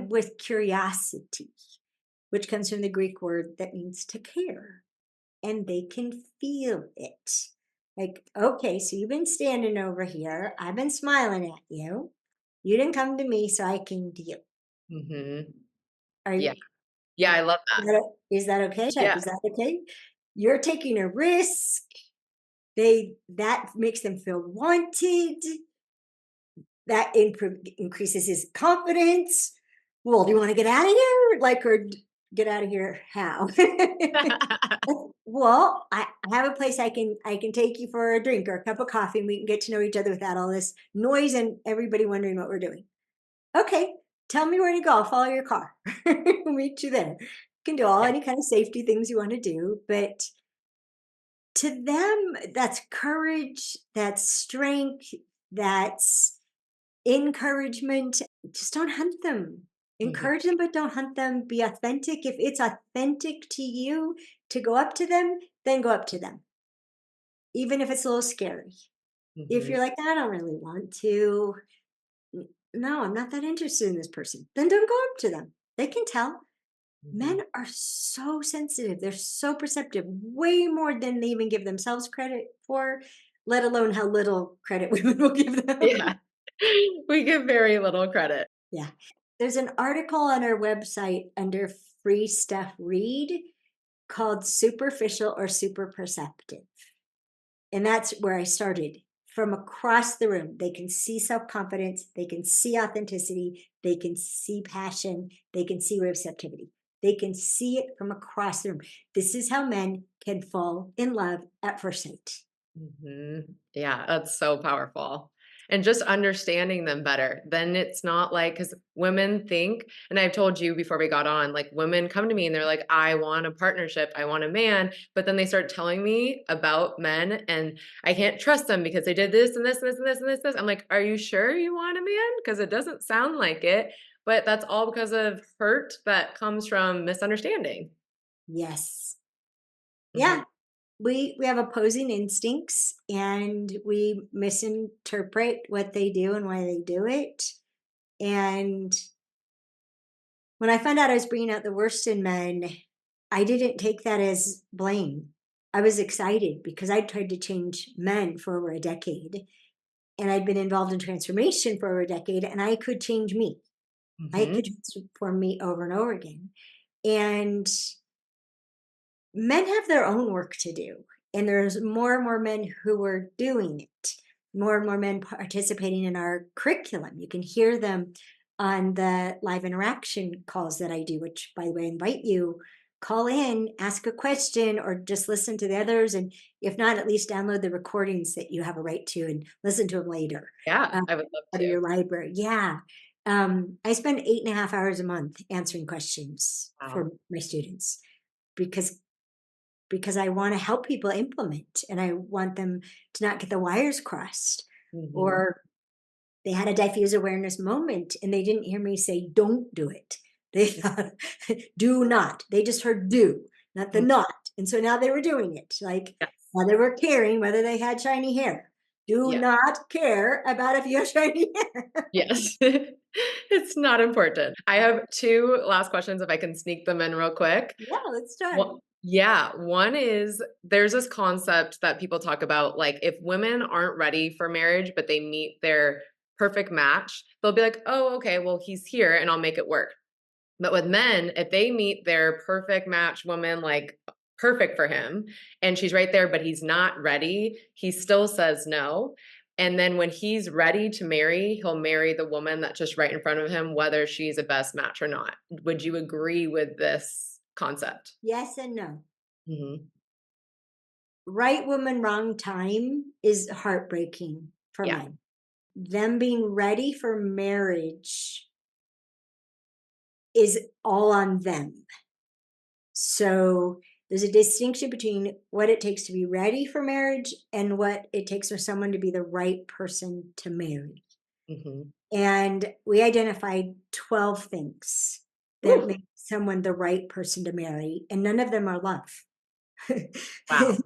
with curiosity, which comes from the Greek word that means to care, and they can feel it. Like, okay, so you've been standing over here, I've been smiling at you. You didn't come to me, so I came to you. Mhm. Are Yeah. you, Yeah, I love that. is that okay? Check. Yeah. Is that okay? You're taking a risk. That makes them feel wanted. That increases his confidence. Well, do you want to get out of here? Like, or get out of here? How? Well, I have a place I can take you for a drink or a cup of coffee, and we can get to know each other without all this noise and everybody wondering what we're doing. Okay, tell me where to go. I'll follow your car. We'll meet you there. You can do all Yeah. any kind of safety things you want to do, but to them, that's courage, that's strength, that's encouragement. Just don't hunt them. Mhm. Encourage them, but don't hunt them. Be authentic. If it's authentic to you to go up to them, then go up to them, even if it's a little scary. If Mhm. you're like, I don't really want to, no, I'm not that interested in this person, then don't go up to them. They can tell. Men Mhm. are so sensitive. They're so perceptive, way more than they even give themselves credit for, let alone how little credit women will give them. Yeah. We give very little credit. Yeah. There's an article on our website under free stuff read called Superficial or Super Perceptive. And that's where I started. From across the room, they can see self confidence, they can see authenticity, they can see passion, they can see receptivity. They can see it from across the room. This is how men can fall in love at first sight. Mhm. Yeah, that's so powerful. and just understanding them better. Then it's not like, because women think, and I've told you before we got on, like women come to me and they're like, I want a partnership, I want a man. But then they start telling me about men and I can't trust them because they did this and this and this and this and this. I'm like, are you sure you want a man? Because it doesn't sound like it. But that's all because of hurt that comes from misunderstanding. Yes. Mhm. Yeah. We have opposing instincts and we misinterpret what they do and why they do it. And when I found out I was bringing out the worst in men, I didn't take that as blame. I was excited because I tried to change men for over a decade and I'd been involved in transformation for over a decade and I could change me. I could Mhm. transform me over and over again. And men have their own work to do. And there's more and more men who are doing it, more and more men participating in our curriculum. You can hear them on the live interaction calls that I do, which, by the way, I invite you call in, ask a question, or just listen to the others. And if not, at least download the recordings that you have a right to and listen to them later Yeah, um, I would love out of to. your library. Yeah. I spend 8.5 hours a month answering questions Wow. for my students because I want to help people implement and I want them to not get the wires crossed. Mhm. Or they had a diffuse awareness moment and they didn't hear me say, don't do it. They thought, do not. They just heard do, not the Mm, not. And so now they were doing it. Like yes. now they were caring whether they had shiny hair. Do Yeah. not care about if you have shiny hair. Yes. It's not important. I have 2 last questions if I can sneak them in real quick. Yeah, let's try. Well, yeah, one is there's this concept that people talk about, like, if women aren't ready for marriage, but they meet their perfect match, they'll be like, "Oh, okay, well, he's here and I'll make it work." But with men, if they meet their perfect match woman, like perfect for him, and she's right there, but he's not ready, he still says no. And then when he's ready to marry, he'll marry the woman that's just right in front of him, whether she's a best match or not. Would you agree with this concept? Yes and no. Mhm. Right woman, wrong time is heartbreaking for Yeah. men. Them being ready for marriage is all on them. So there's a distinction between what it takes to be ready for marriage and what it takes for someone to be the right person to marry. Mhm. And we identified 12 things that Ooh, make someone the right person to marry, and none of them are love. wow.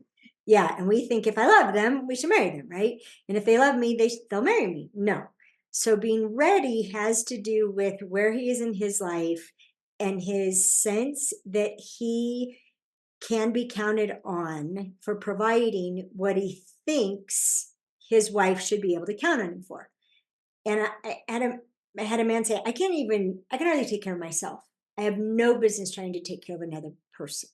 Yeah, and we think if I love them, we should marry them, right? And if they love me, they'll marry me. No. So being ready has to do with where he is in his life and his sense that he can be counted on for providing what he thinks his wife should be able to count on him for. And I had a man say, I can hardly take care of myself. I have no business trying to take care of another person.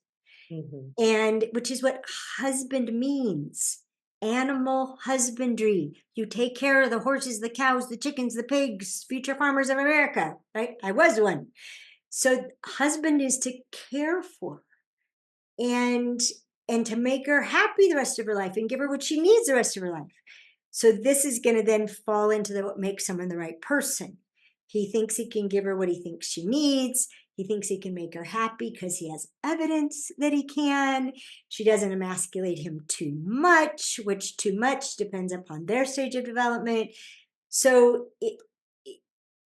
Mhm. And which is what husband means. Animal husbandry. You take care of the horses, the cows, the chickens, the pigs, future farmers of America, right? I was one. So husband is to care for and to make her happy the rest of her life and give her what she needs the rest of her life. So this is going to then fall into what makes someone the right person. He thinks he can give her what he thinks she needs. He thinks he can make her happy because he has evidence that he can. She doesn't emasculate him too much, which too much depends upon their stage of development. So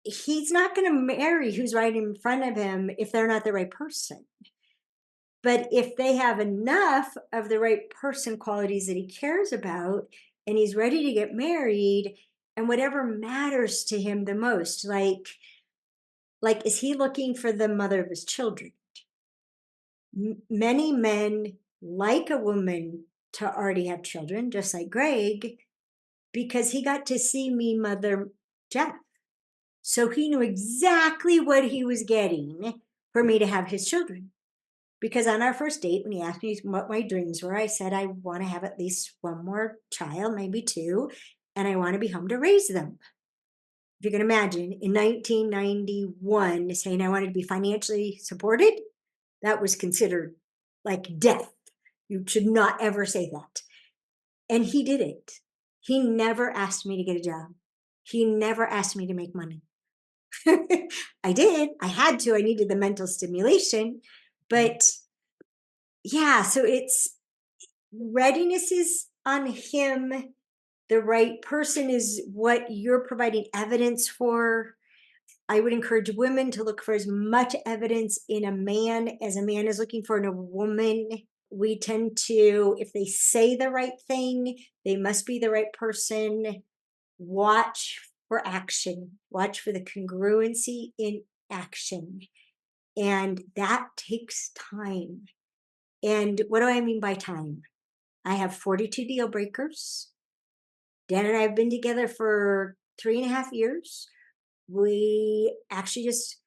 he's not going to marry who's right in front of him if they're not the right person. But if they have enough of the right person qualities that he cares about and he's ready to get married and whatever matters to him the most, like is he looking for the mother of his children? Many men like a woman to already have children, just like Greg, because he got to see me mother Jeff. So he knew exactly what he was getting for me to have his children. Because on our first date, when he asked me what my dreams were, I said, I want to have at least one more child, maybe two, and I want to be home to raise them. If you can imagine, in 1991, saying I wanted to be financially supported, that was considered like death. You should not ever say that. And he did it. He never asked me to get a job. He never asked me to make money. I did. I had to. I needed the mental stimulation. But yeah, so it's readiness is on him. The right person is what you're providing evidence for. I would encourage women to look for as much evidence in a man as a man is looking for in a woman. We tend to, if they say the right thing, they must be the right person. Watch for action, watch for the congruency in action. And that takes time. And what do I mean by time? I have 42 deal breakers. Dan and I have been together for 3.5 years. We actually just,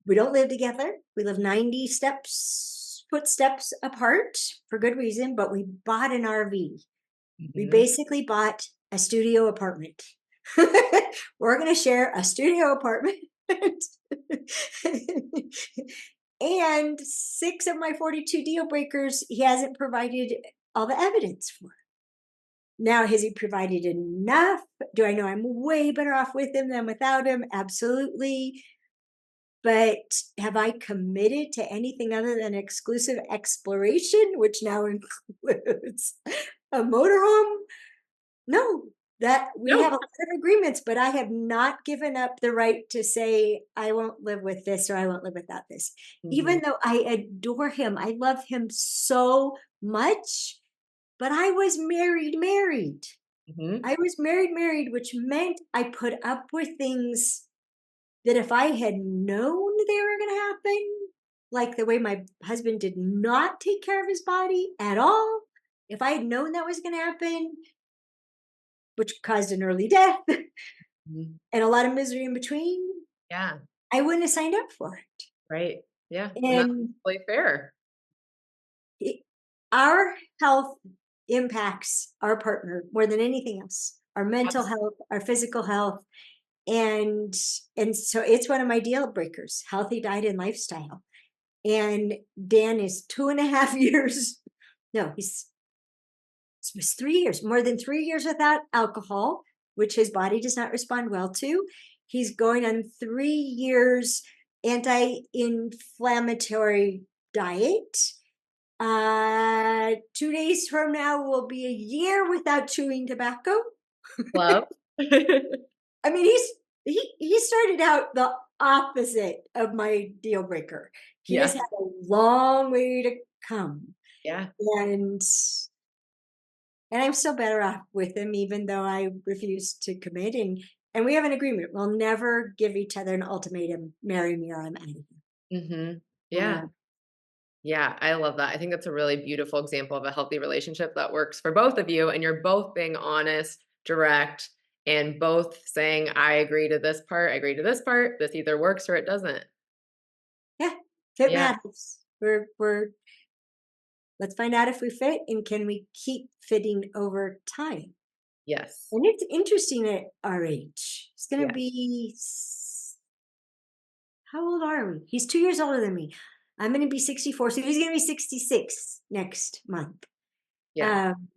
we don't live together. We live 90 footsteps apart for good reason, but we bought an RV. We Mhm. basically bought a studio apartment. We're going to share a studio apartment. And 6 of my 42 deal breakers, he hasn't provided all the evidence for. Now, has he provided enough? Do I know I'm way better off with him than without him? Absolutely. But have I committed to anything other than exclusive exploration, which now includes a motorhome? No, that we No. have a lot of agreements, but I have not given up the right to say, I won't live with this or I won't live without this. Mhm. Even though I adore him, I love him so much, but I was married, married. Mhm. I was married, married, which meant I put up with things that if I had known they were going to happen, like the way my husband did not take care of his body at all, if I had known that was going to happen, which caused an early death Mhm. and a lot of misery in between, Yeah. I wouldn't have signed up for it. Right. Yeah. And that's And really fair. it, our health impacts our partner more than anything else. Our mental health, our physical health, and so it's one of my deal breakers: healthy diet and lifestyle. And Dan is 2.5 years. No, he's it was 3 years, more than 3 years without alcohol, which his body does not respond well to. He's going on 3 years anti-inflammatory diet. 2 days from now will be a year without chewing tobacco. Love. I mean, he started out the opposite of my deal breaker. He has Yeah. had a long way to come, Yeah. and I'm still better off with him, even though I refuse to commit. And we have an agreement: we'll never give each other an ultimatum: marry me or I'm out of here. Mhm. Yeah. Uh, Yeah, I love that. I think that's a really beautiful example of a healthy relationship that works for both of you, and you're both being honest, direct, and both saying, "I agree to this part, I agree to this part. This either works or it doesn't." yeah, fit Yeah. matters. We're let's find out if we fit and can we keep fitting over time. Yes. And it's interesting at our age. He's going to Yeah. be, how old are we? He's 2 years older than me. I'm going to be 64. So he's going to be 66 next month. Yeah. Um,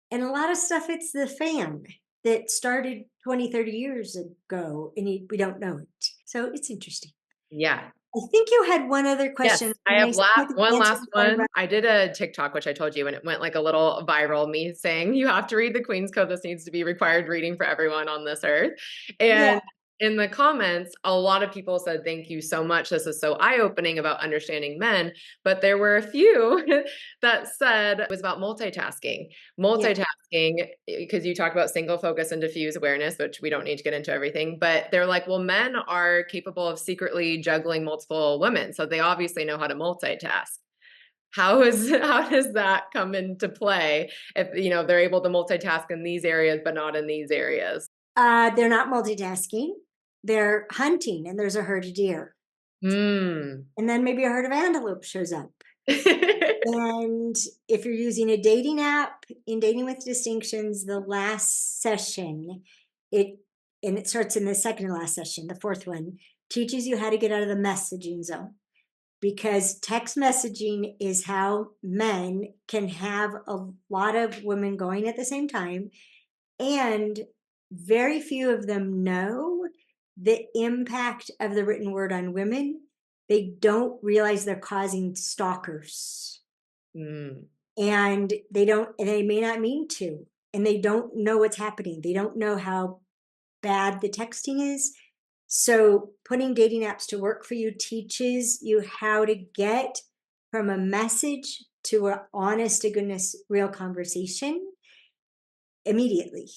and a lot of stuff, it's the fan that started 20, 30 years ago, and we don't know it. So it's interesting. Yeah. I think you had one other Yes, question. I And I have still haven't one answered last the one one. about, I did a TikTok, which I told you, and it went like a little viral, me saying, "You have to read the Queen's Code. This needs to be required reading for everyone on this earth." yeah. And in the comments, a lot of people said, "Thank you so much. This is so eye-opening about understanding men." But there were a few that said it was about multitasking. Yeah. Multitasking, because you talk about single focus and diffuse awareness, which we don't need to get into everything, but they're like, well, men are capable of secretly juggling multiple women, so they obviously know how to multitask. How does that come into play if they're able to multitask in these areas but not in these areas? They're not multitasking. They're hunting, and there's a herd of deer. Hmm. And then maybe a herd of antelope shows up. And if you're using a dating app, in Dating with Distinctions, the last session, it and it starts in the second to last session, the fourth one, teaches you how to get out of the messaging zone. Because text messaging is how men can have a lot of women going at the same time. And very few of them know the impact of the written word on women. They don't realize they're causing stalkers, Mm. and they may not mean to, and they don't know what's happening. They don't know how bad the texting is. So putting dating apps to work for you teaches you how to get from a message to an honest to goodness real conversation immediately,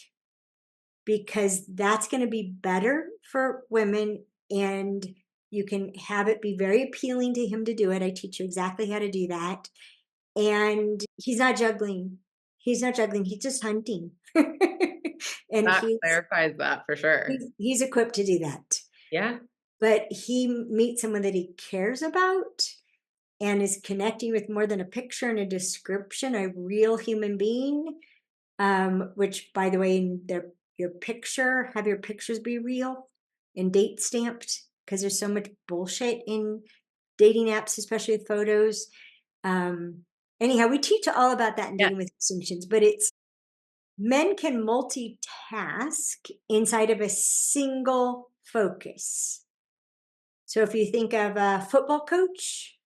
because that's going to be better for women, and you can have it be very appealing to him to do it. I teach you exactly how to do that. And he's not juggling. He's not juggling. He's just hunting. And That clarifies that for sure. he's equipped to do that. Yeah. But he meets someone that he cares about and is connecting with more than a picture and a description, a real human being. Which, by the way, in your picture, have your pictures be real and date stamped, because there's so much bullshit in dating apps, especially with photos. Um, Anyhow, we teach all about that in Yeah. Dating with Distinctions, but it's men can multitask inside of a single focus. So if you think of a football coach,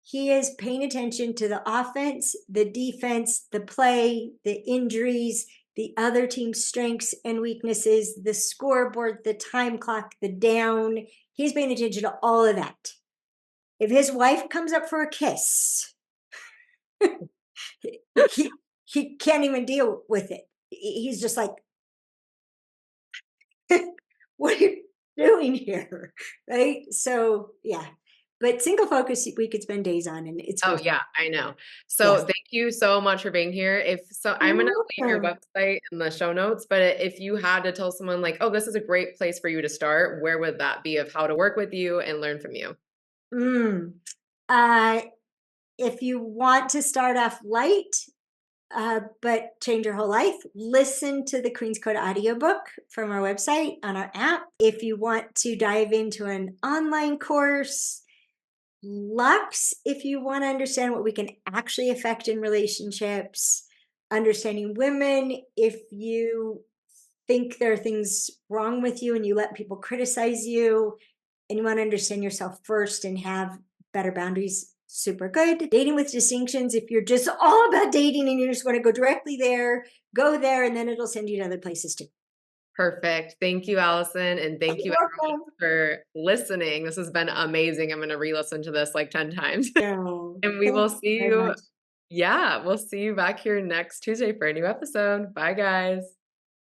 he is paying attention to the offense, the defense, the play, the injuries, the other team's strengths and weaknesses, the scoreboard, the time clock, the down. He's paying attention to all of that. If his wife comes up for a kiss, he he can't even deal with it. He's just like, what are you doing here? Right? So yeah. But single focus we could spend days on, and it's Oh, worth it. yeah, I know. So Yes. thank you so much for being here. I'm You're gonna leave your welcome. website in the show notes, but if you had to tell someone like, oh, this is a great place for you to start, where would that be of how to work with you and learn from you? Mm. Uh, if you want to start off light, but change your whole life, listen to the Queen's Code audiobook from our website on our app. If you want to dive into an online course, Lux, if you want to understand what we can actually affect in relationships, understanding women, if you think there are things wrong with you and you let people criticize you, and you want to understand yourself first and have better boundaries, super good. Dating with Distinctions, if you're just all about dating and you just want to go directly there, go there, and then it'll send you to other places too. Perfect. Thank you, Allison, and thank you You're everyone welcome. for listening. This has been amazing. I'm gonna re-listen to this like 10 times. No, And we thank will you see very you. much. Yeah, we'll see you back here next Tuesday for a new episode. Bye, guys.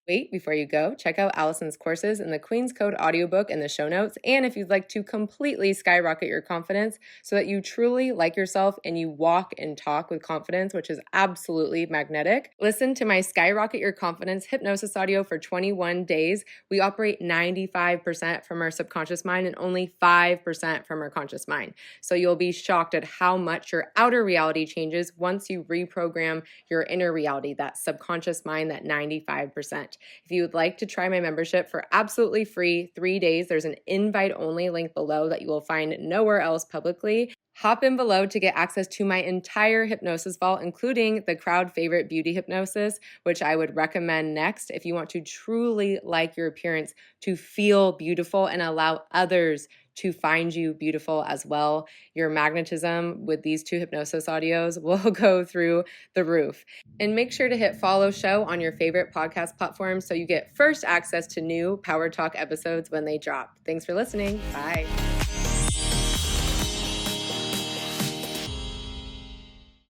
Wait, before you go, check out Allison's courses in the Queen's Code audiobook in the show notes. And if you'd like to completely skyrocket your confidence so that you truly like yourself and you walk and talk with confidence, which is absolutely magnetic, listen to my Skyrocket Your Confidence hypnosis audio for 21 days. We operate 95% from our subconscious mind and only 5% from our conscious mind. So you'll be shocked at how much your outer reality changes once you reprogram your inner reality, that subconscious mind, that 95%. If you would like to try my membership for absolutely free 3 days, there's an invite only link below that you will find nowhere else publicly. Hop in below to get access to my entire hypnosis vault, including the crowd favorite beauty hypnosis, which I would recommend next if you want to truly like your appearance, to feel beautiful and allow others to find you beautiful as well. Your magnetism with these 2 hypnosis audios will go through the roof. And make sure to hit follow show on your favorite podcast platform so you get first access to new Power Talk episodes when they drop. Thanks for listening. Bye.